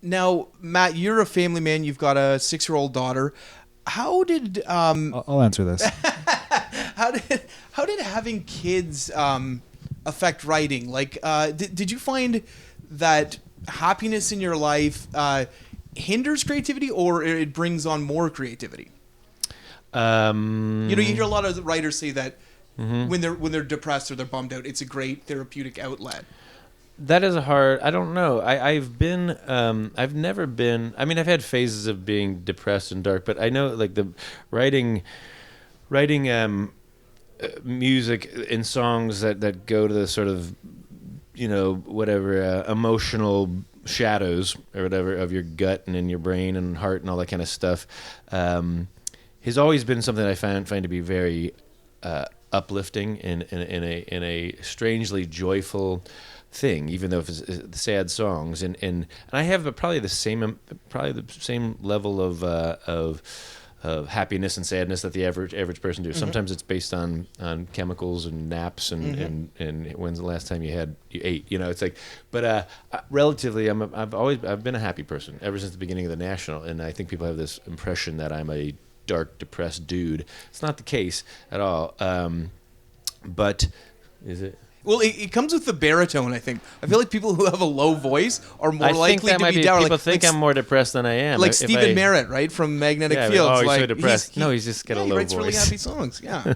Now, Matt, you're a family man. You've got a 6-year-old daughter. How did I'll answer this. how did having kids affect writing? Like, did you find that happiness in your life hinders creativity, or it brings on more creativity? You hear a lot of writers say that when they're depressed or they're bummed out, it's a great therapeutic outlet. That is I don't know. I've never been, I mean, I've had phases of being depressed and dark, but I know like the writing music and songs that go to the sort of, whatever, emotional shadows or whatever of your gut and in your brain and heart and all that kind of stuff, has always been something I find to be very uplifting in a strangely joyful thing, even though it's sad songs, and I have probably the same level of happiness and sadness that the average person do. Sometimes it's based on chemicals and naps and when's the last time you ate. It's like, but relatively, I've been a happy person ever since the beginning of the National, and I think people have this impression that I'm a dark, depressed dude. It's not the case at all. But is it? Well, it comes with the baritone, I think. I feel like people who have a low voice are more likely to be down. People think I'm more depressed than I am. Like Stephen Merritt, right, from Magnetic Fields. He's like, so depressed. He's just got a low voice. He writes really happy songs, yeah.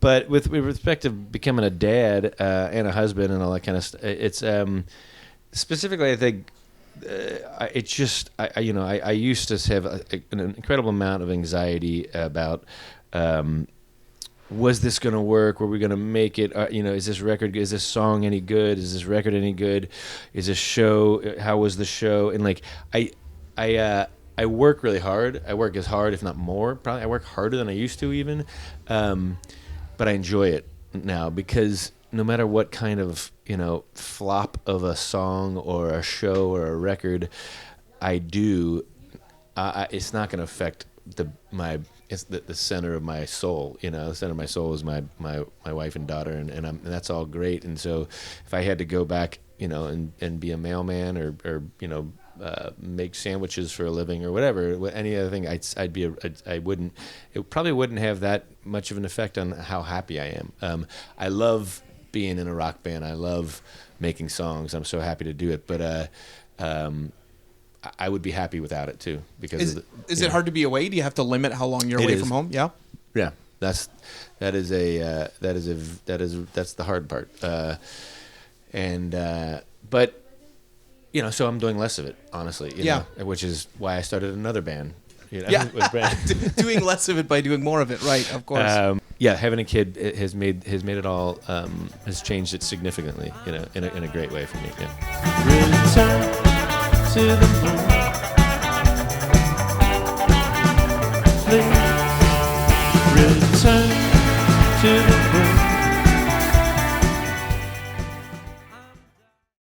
But with respect to becoming a dad and a husband and all that kind of stuff, it's specifically, I think, I used to have an incredible amount of anxiety about was this going to work? Were we going to make it? Is this song any good? Is this record any good? Is this show? How was the show? And like I work really hard. I work as hard, if not more. Probably I work harder than I used to even, but I enjoy it now because no matter what kind of flop of a song or a show or a record I do, it's not going to affect it's the center of my soul. The center of my soul is my wife and daughter, and that's all great. And so if I had to go back, and be a mailman or make sandwiches for a living or whatever, any other thing, it probably wouldn't have that much of an effect on how happy I am. I love being in a rock band. I love making songs. I'm so happy to do it, but I would be happy without it too. Because is it hard to be away? Do you have to limit how long you're away from home? Yeah. Yeah. That's the hard part. But so I'm doing less of it, honestly. Which is why I started another band. Doing less of it by doing more of it, right? Of course. Having a kid has made it all has changed it significantly. In a great way for me. Yeah. Return to the moon. Please return to the moon.